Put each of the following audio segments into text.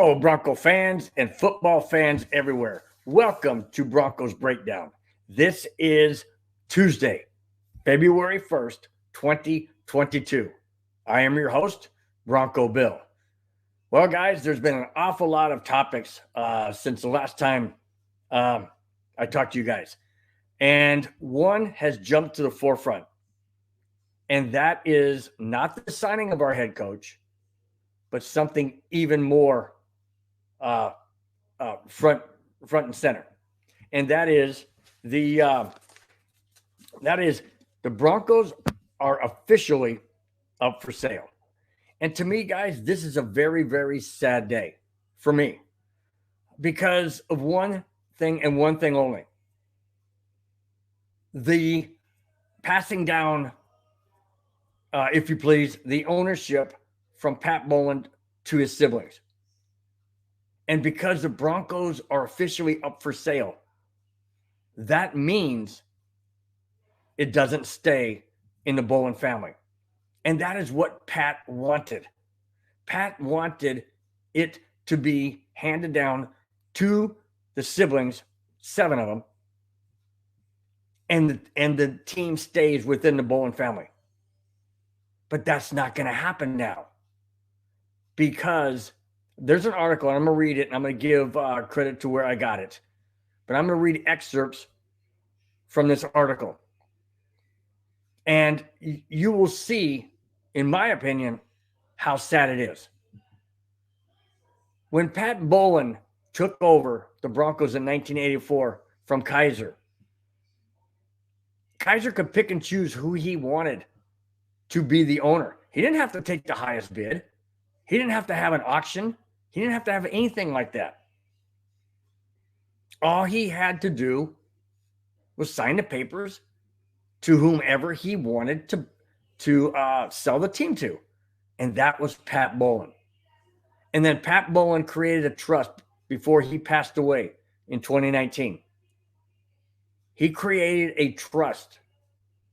Hello, Bronco fans and football fans everywhere. Welcome to Broncos Breakdown. This is Tuesday, February 1st, 2022. I am your host, Bronco Bill. Well, guys, there's been an awful lot of topics since the last time I talked to you guys. And one has jumped to the forefront. And that is not the signing of our head coach, but something even more front and center, and that is the Broncos are officially up for sale. And to me, guys, this is a very, very sad day for me because of one thing and one thing only: the passing down, if you please, the ownership from Pat Bowlen to his siblings. And because the Broncos are officially up for sale, that means it doesn't stay in the Bowlen family. And that is what Pat wanted. Pat wanted it to be handed down to the siblings, 7 of them, and the team stays within the Bowlen family. But that's not going to happen now, because there's an article, and I'm going to read it, and I'm going to give credit to where I got it. But I'm going to read excerpts from this article. And you will see, in my opinion, how sad it is. When Pat Bowlen took over the Broncos in 1984 from Kaiser could pick and choose who he wanted to be the owner. He didn't have to take the highest bid. He didn't have to have an auction. He didn't have to have anything like that. All he had to do was sign the papers to whomever he wanted to sell the team to. And that was Pat Bowlen. And then Pat Bowlen created a trust before he passed away in 2019. He created a trust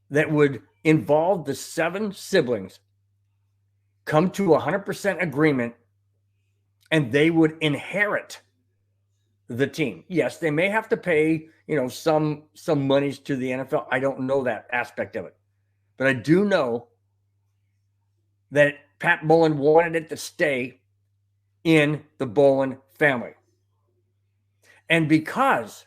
that would involve the 7 siblings, come to 100% agreement, and they would inherit the team. Yes, they may have to pay, some monies to the NFL. I don't know that aspect of it. But I do know that Pat Bowlen wanted it to stay in the Bowlen family. And because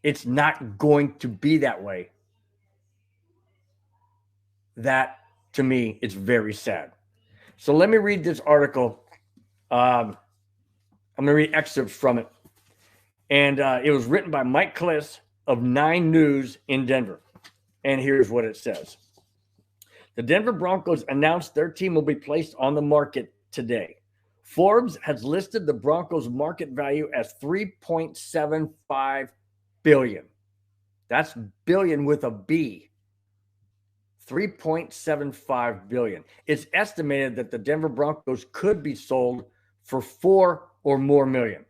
it's not going to be that way, that, to me, it's very sad. So let me read this article. I'm going to read excerpts from it. And it was written by Mike Kliss of 9 News in Denver. And here's what it says. The Denver Broncos announced their team will be placed on the market today. Forbes has listed the Broncos' market value as $3.75 billion. That's billion with a B. $3.75 billion. It's estimated that the Denver Broncos could be sold for $4 or more million,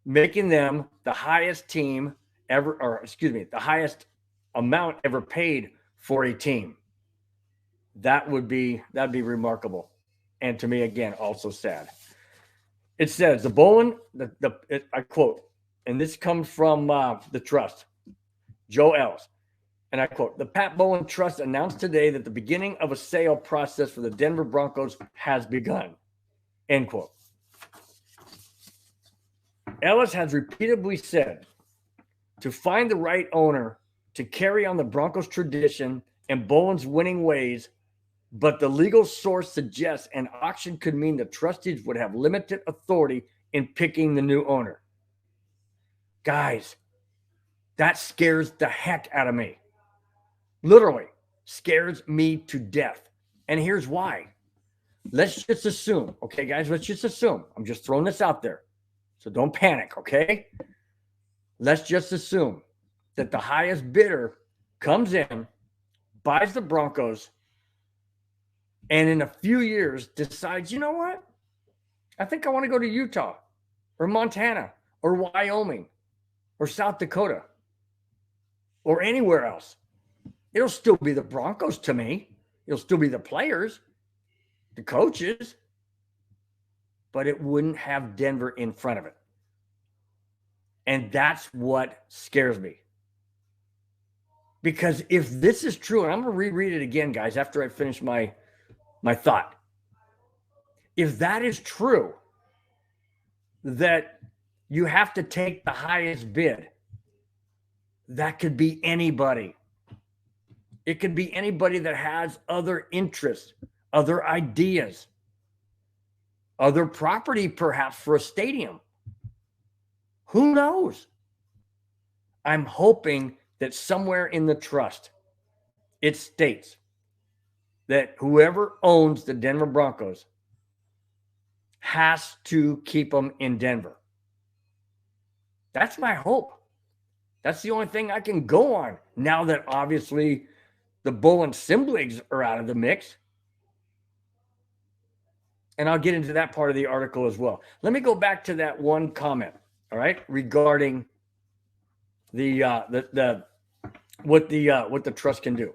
making them the highest team ever, the highest amount ever paid for a team. That'd be remarkable. And to me, again, also sad. It says the Bowlen, I quote, and this comes from the trust, Joe Ellis. And I quote, the Pat Bowlen Trust announced today that the beginning of a sale process for the Denver Broncos has begun. End quote. Ellis has repeatedly said to find the right owner to carry on the Broncos tradition and Bowlen's winning ways, but the legal source suggests an auction could mean the trustees would have limited authority in picking the new owner. Guys, that scares the heck out of me. Literally scares me to death. And here's why. Let's just assume, okay, guys, let's just assume. I'm just throwing this out there. So don't panic, okay? Let's just assume that the highest bidder comes in, buys the Broncos, and in a few years decides, you know what? I think I want to go to Utah or Montana or Wyoming or South Dakota or anywhere else. It'll still be the Broncos to me. It'll still be the players, the coaches, but it wouldn't have Denver in front of it. And that's what scares me. Because if this is true, and I'm going to reread it again, guys, after I finish my thought. If that is true, that you have to take the highest bid, that could be anybody. It could be anybody that has other interests, other ideas, other property perhaps for a stadium. Who knows? I'm hoping that somewhere in the trust, it states that whoever owns the Denver Broncos has to keep them in Denver. That's my hope. That's the only thing I can go on now that obviously the Bolin siblings are out of the mix. And I'll get into that part of the article as well. Let me go back to that one comment, all right, regarding what the trust can do.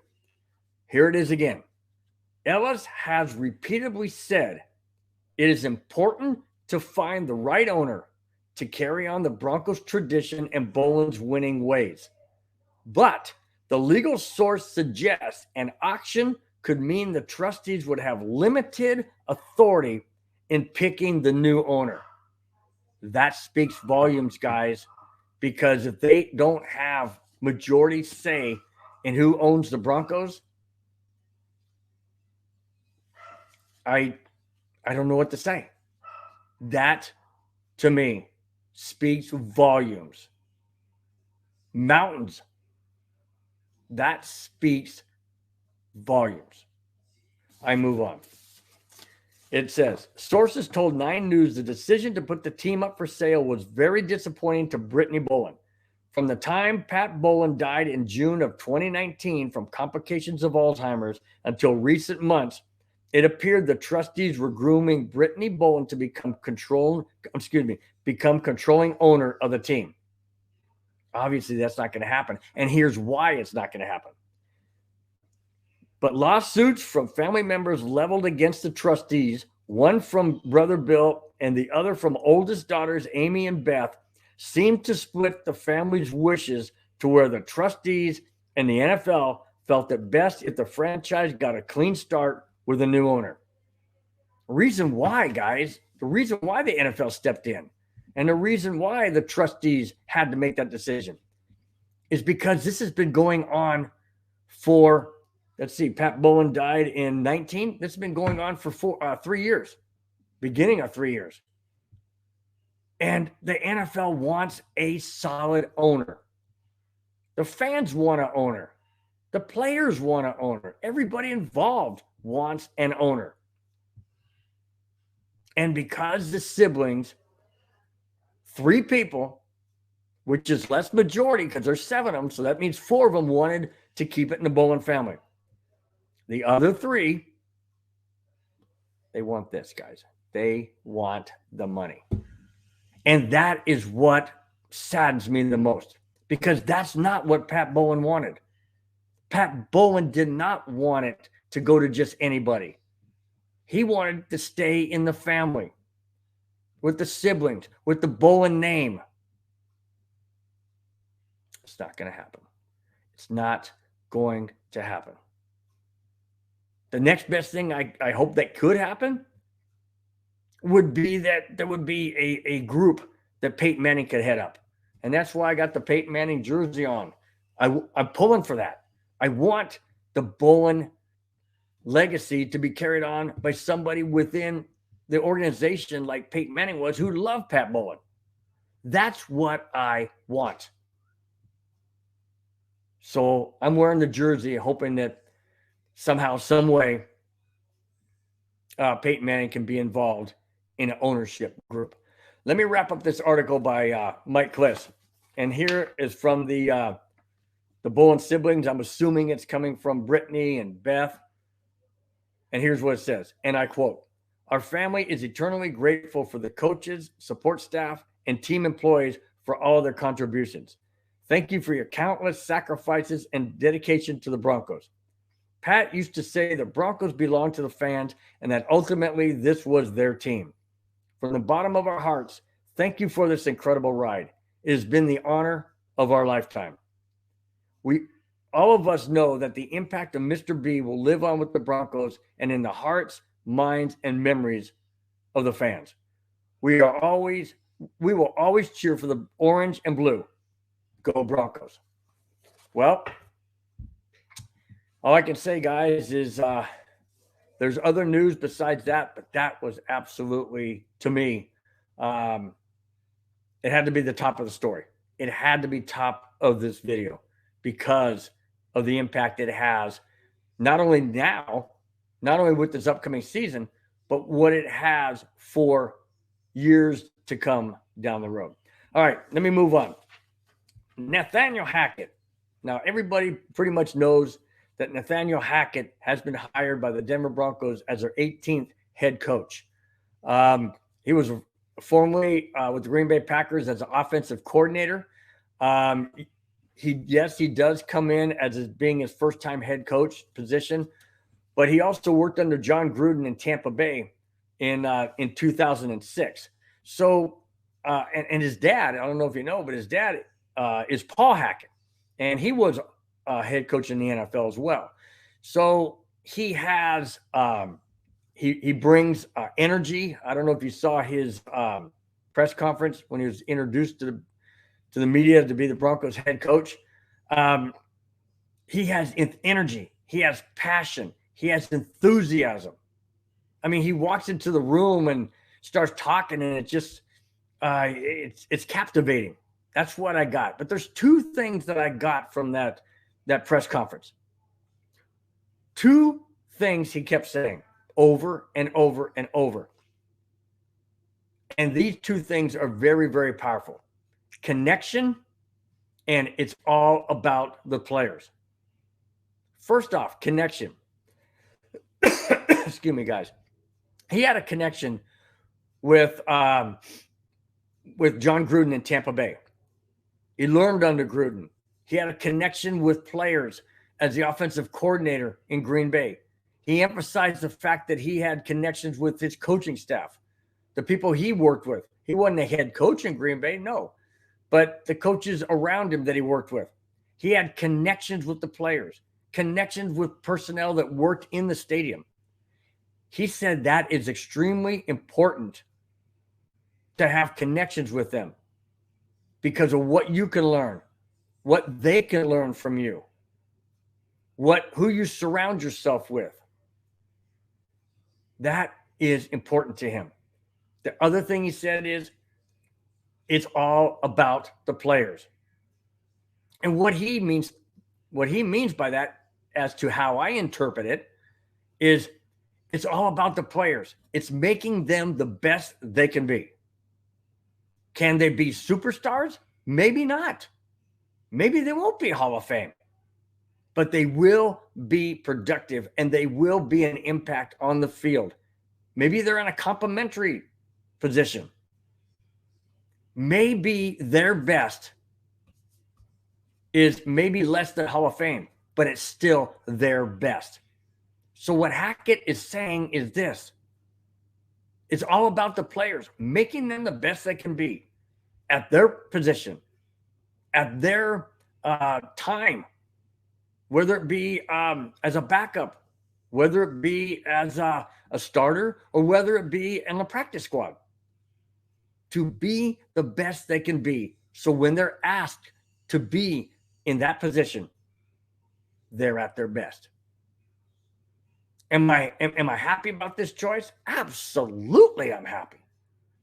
Here it is again. Ellis has repeatedly said it is important to find the right owner to carry on the Broncos tradition and Bolin's winning ways. But the legal source suggests an auction could mean the trustees would have limited authority in picking the new owner. That speaks volumes, guys, because if they don't have majority say in who owns the Broncos, I don't know what to say. That, to me, speaks volumes. Mountains. That speaks volumes. I move on. It says, sources told 9 News the decision to put the team up for sale was very disappointing to Brittany Bolin. From the time Pat Bolin died in June of 2019 from complications of Alzheimer's until recent months, it appeared the trustees were grooming Brittany Bolin to become controlling owner of the team. Obviously, that's not going to happen. And here's why it's not going to happen. But lawsuits from family members leveled against the trustees, one from brother Bill and the other from oldest daughters Amy and Beth, seemed to split the family's wishes to where the trustees and the NFL felt it best if the franchise got a clean start with a new owner. The reason why, guys, the reason why the NFL stepped in and the reason why the trustees had to make that decision is because this has been going on for, let's see, Pat Bolin died in 19. This has been going on for 3 years, beginning of 3 years. And the NFL wants a solid owner. The fans want an owner. The players want an owner. Everybody involved wants an owner. And because the siblings, 3 people, which is less majority because there's 7 of them, so that means 4 of them wanted to keep it in the Bolin family. The other 3, they want this, guys. They want the money. And that is what saddens me the most, because that's not what Pat Bolin wanted. Pat Bolin did not want it to go to just anybody. He wanted to stay in the family, with the siblings, with the Bolin name. It's not going to happen. It's not going to happen. The next best thing I hope that could happen would be that there would be a group that Peyton Manning could head up. And that's why I got the Peyton Manning jersey on. I'm pulling for that. I want the Bolin legacy to be carried on by somebody within the organization like Peyton Manning was, who loved Pat Bolin. That's what I want. So I'm wearing the jersey, hoping that somehow, some way, Peyton Manning can be involved in an ownership group. Let me wrap up this article by Mike Kliss. And here is from the Bolin siblings. I'm assuming it's coming from Brittany and Beth. And here's what it says, and I quote, "Our family is eternally grateful for the coaches, support staff, and team employees for all their contributions. Thank you for your countless sacrifices and dedication to the Broncos. Pat used to say the Broncos belong to the fans and that ultimately this was their team. From the bottom of our hearts, thank you for this incredible ride. It has been the honor of our lifetime. All of us know that the impact of Mr. B will live on with the Broncos and in the hearts, minds, and memories of the fans. We will always cheer for the orange and blue. Go Broncos. Well, all I can say, guys, is there's other news besides that, but that was absolutely, to me, it had to be the top of the story. It had to be top of this video because of the impact it has, not only now, not only with this upcoming season, but what it has for years to come down the road. All right, let me move on. Nathaniel Hackett. Now, everybody pretty much knows that Nathaniel Hackett has been hired by the Denver Broncos as their 18th head coach. He was formerly with the Green Bay Packers as an offensive coordinator. He does come in as being his first-time head coach position, but he also worked under John Gruden in Tampa Bay in 2006. So, and his dad, I don't know if you know, but his dad is Paul Hackett, and he was head coach in the NFL as well. So he has he brings energy. I don't know if you saw his press conference when he was introduced to the media to be the Broncos head coach. He has energy. He has passion. He has enthusiasm. I mean, he walks into the room and starts talking, and it just it's captivating. That's what I got. But there's two things that I got from that press conference. Two things he kept saying over and over and over. And these two things are very, very powerful. Connection, and it's all about the players. First off, connection. Excuse me, guys. He had a connection with John Gruden in Tampa Bay. He learned under Gruden. He had a connection with players as the offensive coordinator in Green Bay. He emphasized the fact that he had connections with his coaching staff, the people he worked with. He wasn't a head coach in Green Bay, no, but the coaches around him that he worked with. He had connections with the players, connections with personnel that worked in the stadium. He said that is extremely important to have connections with them because of what you can learn, what they can learn from you, who you surround yourself with. That is important to him. The other thing he said is it's all about the players. And what he means by that, as to how I interpret it, is it's all about the players. It's making them the best they can be. Can they be superstars? Maybe not. Maybe they won't be Hall of Fame. But they will be productive and they will be an impact on the field. Maybe they're in a complimentary position. Maybe their best is maybe less than Hall of Fame, but it's still their best. So what Hackett is saying is this. It's all about the players, making them the best they can be at their position, at their time, whether it be as a backup, whether it be as a starter, or whether it be in the practice squad, to be the best they can be. So when they're asked to be in that position, they're at their best. Am I happy about this choice? Absolutely, I'm happy.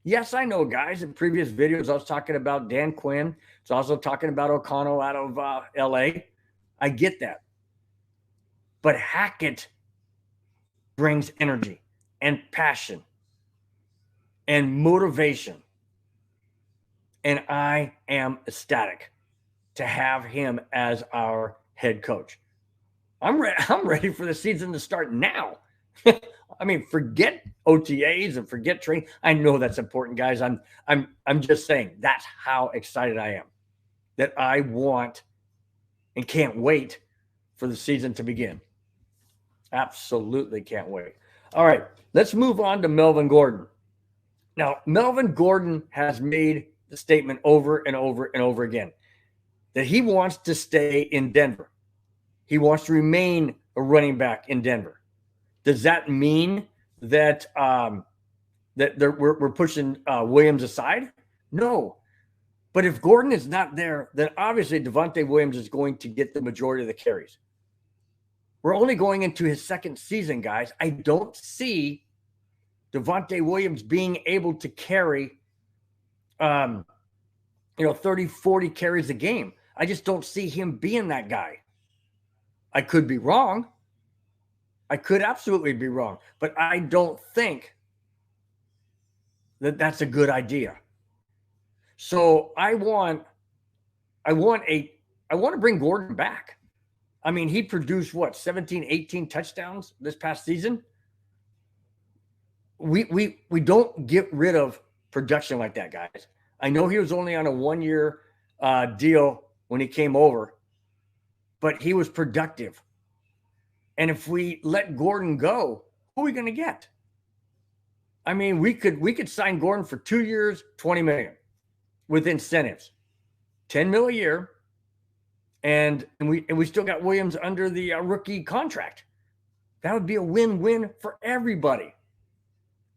Yes, I know, guys. In previous videos, I was talking about Dan Quinn. It's also talking about O'Connell out of L.A. I get that. But Hackett brings energy and passion and motivation. And I am ecstatic to have him as our head coach. I'm ready for the season to start now. I mean, forget OTAs and forget training. I know that's important, guys. I'm just saying that's how excited I am, that I want and can't wait for the season to begin. Absolutely can't wait. All right, let's move on to Melvin Gordon. Now, Melvin Gordon has made the statement over and over and over again that he wants to stay in Denver. He wants to remain a running back in Denver. Does that mean that we're pushing Williams aside? No. But if Gordon is not there, then obviously Devontae Williams is going to get the majority of the carries. We're only going into his second season, guys. I don't see Devontae Williams being able to carry 30, 40 carries a game. I just don't see him being that guy. I could be wrong. I could absolutely be wrong, but I don't think that that's a good idea. So I want to bring Gordon back. I mean, he produced 17, 18 touchdowns this past season. We don't get rid of production like that, guys. I know he was only on a 1-year deal when he came over, but he was productive. And if we let Gordon go, who are we going to get? I mean, we could sign Gordon for 2 years, $20 million with incentives, $10 million a year, and we still got Williams under the rookie contract. That would be a win-win for everybody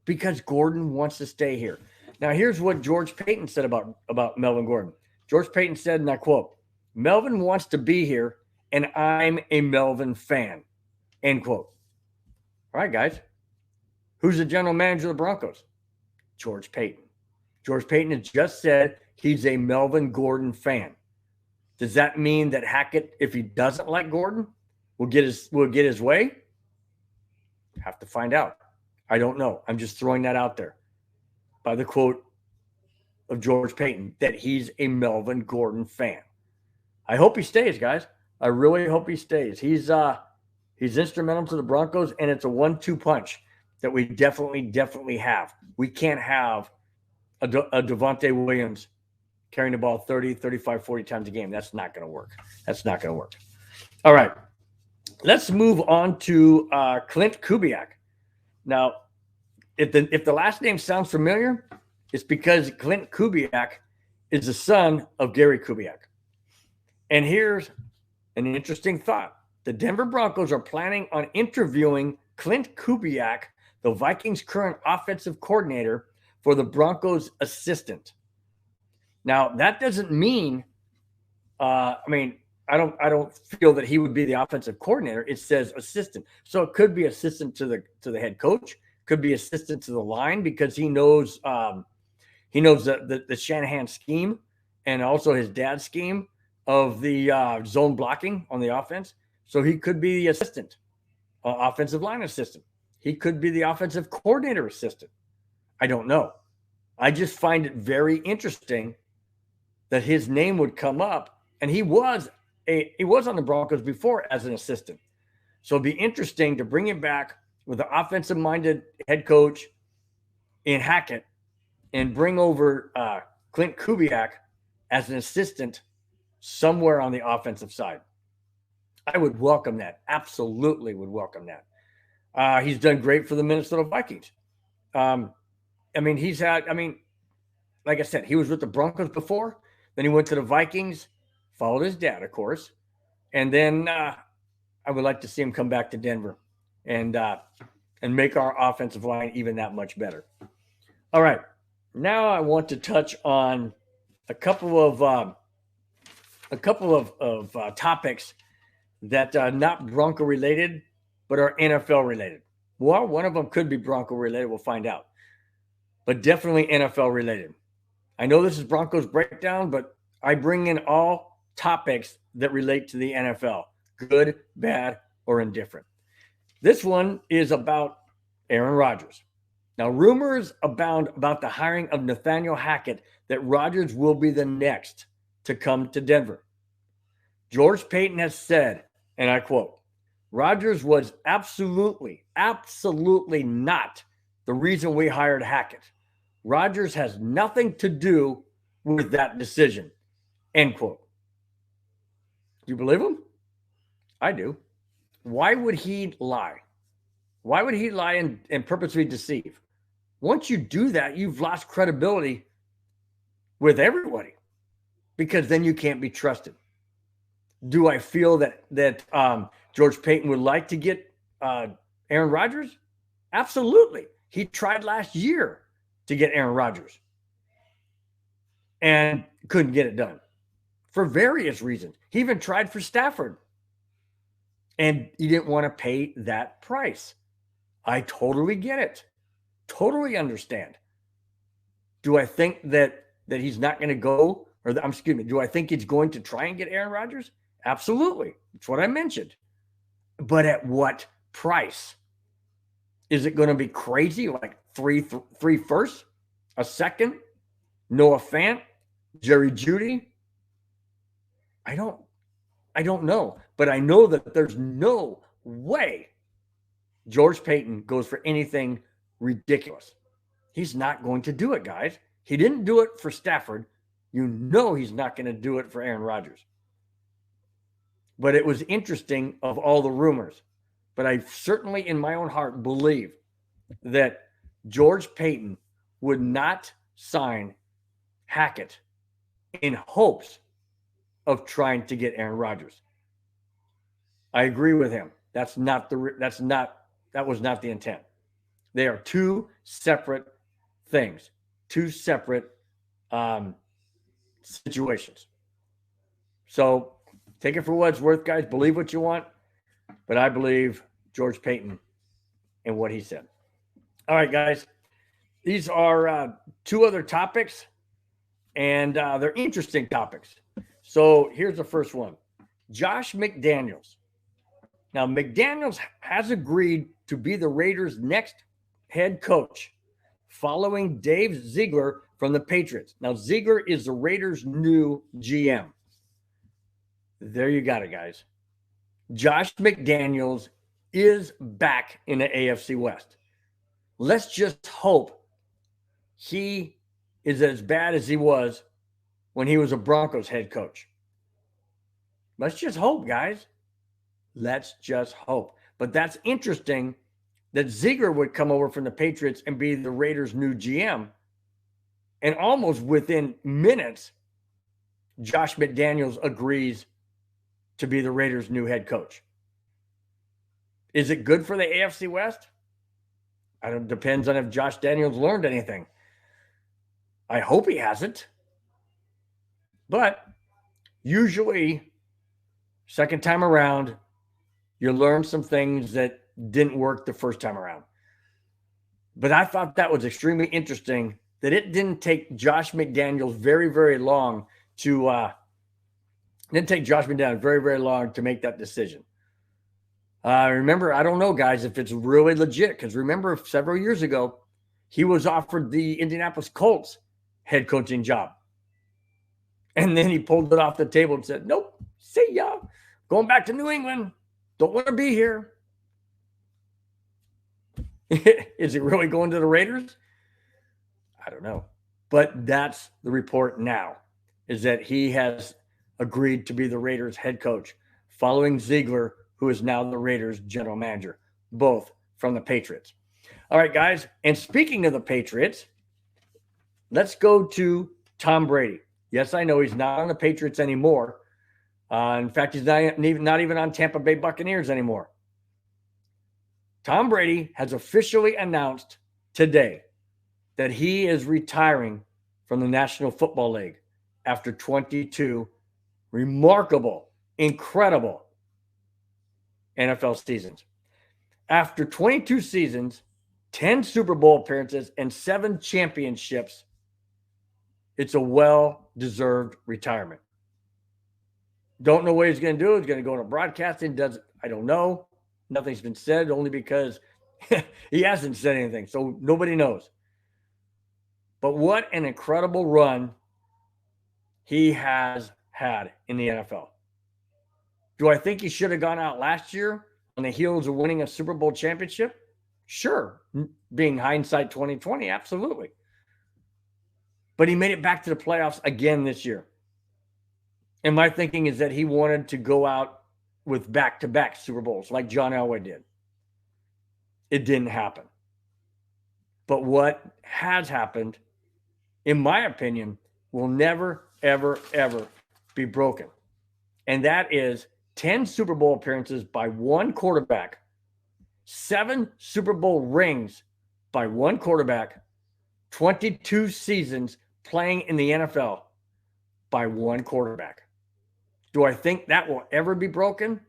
because Gordon wants to stay here. Now, here's what George Paton said about Melvin Gordon. George Paton said, and I quote, "Melvin wants to be here, and I'm a Melvin fan," end quote. All right, guys. Who's the general manager of the Broncos? George Paton. George Paton has just said he's a Melvin Gordon fan. Does that mean that Hackett, if he doesn't like Gordon, will get his way? Have to find out. I don't know. I'm just throwing that out there by the quote of George Paton that he's a Melvin Gordon fan. I hope he stays, guys. I really hope he stays. He's instrumental to the Broncos, and it's a 1-2 punch that we definitely have. We can't have a Devontae Williams carrying the ball 30, 35, 40 times a game. That's not going to work. All right. Let's move on to Clint Kubiak. Now, if the last name sounds familiar, it's because Clint Kubiak is the son of Gary Kubiak. And here's an interesting thought. The Denver Broncos are planning on interviewing Clint Kubiak, the Vikings' current offensive coordinator, for the Broncos' assistant. Now, that doesn't mean, I don't feel that he would be the offensive coordinator. It says assistant. So it could be assistant to the head coach, could be assistant to the line because he knows the Shanahan scheme and also his dad's scheme of the zone blocking on the offense. So he could be the assistant, offensive line assistant. He could be the offensive coordinator assistant. I don't know. I just find it very interesting that his name would come up, and he was on the Broncos before as an assistant. So it'd be interesting to bring him back with an offensive-minded head coach in Hackett and bring over Clint Kubiak as an assistant somewhere on the offensive side. I would welcome that. Absolutely would welcome that. He's done great for the Minnesota Vikings. Like I said, he was with the Broncos before. Then he went to the Vikings, followed his dad, of course. And then I would like to see him come back to Denver and make our offensive line even that much better. All right. Now I want to touch on a couple of topics that are not Bronco related, but are NFL related. Well, one of them could be Bronco related. We'll find out. But definitely NFL related. I know this is Broncos Breakdown, but I bring in all topics that relate to the NFL, good, bad, or indifferent. This one is about Aaron Rodgers. Now, rumors abound about the hiring of Nathaniel Hackett that Rodgers will be the next to come to Denver. George Paton has said, and I quote, "Rodgers was absolutely not the reason we hired Hackett. Rodgers has nothing to do with that decision," end quote. Do you believe him? I do. Why would he lie? Why would he lie and purposely deceive? Once you do that, you've lost credibility with everybody because then you can't be trusted. Do I feel that George Payton would like to get Aaron Rodgers? Absolutely. He tried last year to get Aaron Rodgers and couldn't get it done for various reasons. He even tried for Stafford and he didn't want to pay that price. I totally get it. Totally understand. Do I think that he's not going to go, or excuse me, do I think he's going to try and get Aaron Rodgers? Absolutely. That's what I mentioned. But at what price? Is it going to be crazy, like three firsts, a second, Noah Fant, Jerry Jeudy? I don't know. But I know that there's no way George Payton goes for anything ridiculous. He's not going to do it, guys. He didn't do it for Stafford. You know he's not going to do it for Aaron Rodgers. But it was interesting of all the rumors. But I certainly in my own heart believe that George Payton would not sign Hackett in hopes of trying to get Aaron Rodgers. I agree with him. That was not the intent. They are two separate things, two separate situations. So take it for what it's worth, guys. Believe what you want, but I believe George Payton and what he said. All right, guys. These are two other topics, and they're interesting topics. So here's the first one. Josh McDaniels. Now, McDaniels has agreed to be the Raiders' next head coach following Dave Ziegler from the Patriots. Now, Ziegler is the Raiders' new GM. There you got it, guys. Josh McDaniels is back in the AFC West. Let's just hope he is as bad as he was when he was a Broncos head coach. Let's just hope, guys. Let's just hope. But that's interesting that Ziegler would come over from the Patriots and be the Raiders' new GM. And almost within minutes, Josh McDaniels agrees to be the Raiders' new head coach. Is it good for the AFC West? It depends on if Josh Daniels learned anything. I hope he hasn't. But usually, second time around, you learn some things that didn't work the first time around. But I thought that was extremely interesting that it didn't take Josh McDaniels very, very long to make that decision. Remember, I don't know, guys, if it's really legit, because remember several years ago, he was offered the Indianapolis Colts head coaching job. And then he pulled it off the table and said, nope, see ya. Going back to New England. Don't want to be here. Is he really going to the Raiders? I don't know. But that's the report now, is that he has agreed to be the Raiders head coach following Ziegler, who is now the Raiders general manager, both from the Patriots. All right, guys. And speaking of the Patriots, let's go to Tom Brady. Yes, I know he's not on the Patriots anymore. In fact, he's not even on Tampa Bay Buccaneers anymore. Tom Brady has officially announced today that he is retiring from the National Football League after 22 remarkable, incredible NFL seasons. After 22 seasons, 10 Super Bowl appearances, and 7 championships, it's a well-deserved retirement. Don't know what he's going to do. He's going to go into broadcasting. I don't know. Nothing's been said, only because he hasn't said anything. So nobody knows. But what an incredible run he has had in the NFL. Do I think he should have gone out last year on the heels of winning a Super Bowl championship? Sure. Being hindsight 2020, absolutely. But he made it back to the playoffs again this year. And my thinking is that he wanted to go out with back-to-back Super Bowls like John Elway did. it didn't happen. But what has happened, in my opinion, will never, ever, ever be broken. And that is 10 Super Bowl appearances by one quarterback, 7 Super Bowl rings by one quarterback, 22 seasons playing in the NFL by one quarterback. Do I think that will ever be broken?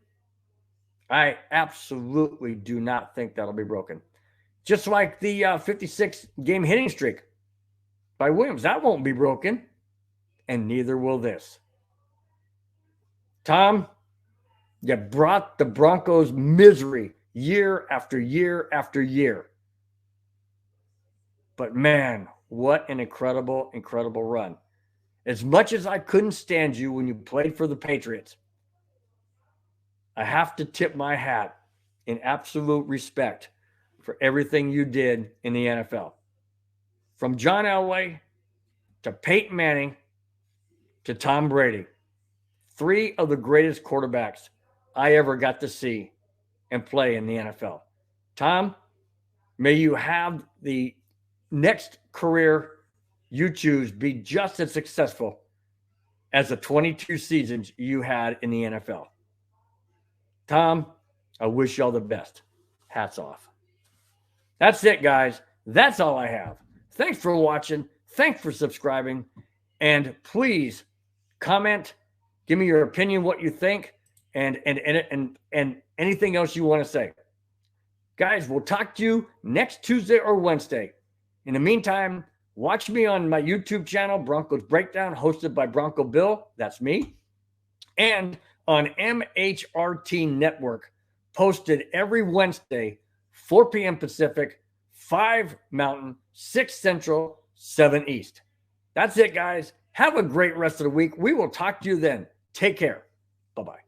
I absolutely do not think that'll be broken. Just like the 56-game hitting streak by Williams. That won't be broken, and neither will this. Tom, you brought the Broncos misery year after year after year. But man, what an incredible, incredible run. As much as I couldn't stand you when you played for the Patriots, I have to tip my hat in absolute respect for everything you did in the NFL. From John Elway to Peyton Manning to Tom Brady, 3 of the greatest quarterbacks I ever got to see and play in the NFL. Tom, may you have the next career you choose be just as successful as the 22 seasons you had in the NFL. Tom, I wish you all the best. Hats off. That's it, guys. That's all I have. Thanks for watching. Thanks for subscribing. And please comment, give me your opinion, what you think, and anything else you want to say. Guys, we'll talk to you next Tuesday or Wednesday. In the meantime, watch me on my YouTube channel, Broncos Breakdown, hosted by Bronco Bill. That's me. And on MHRT Network, posted every Wednesday, 4 p.m. Pacific, 5 Mountain, 6 Central, 7 East. That's it, guys. Have a great rest of the week. We will talk to you then. Take care. Bye-bye.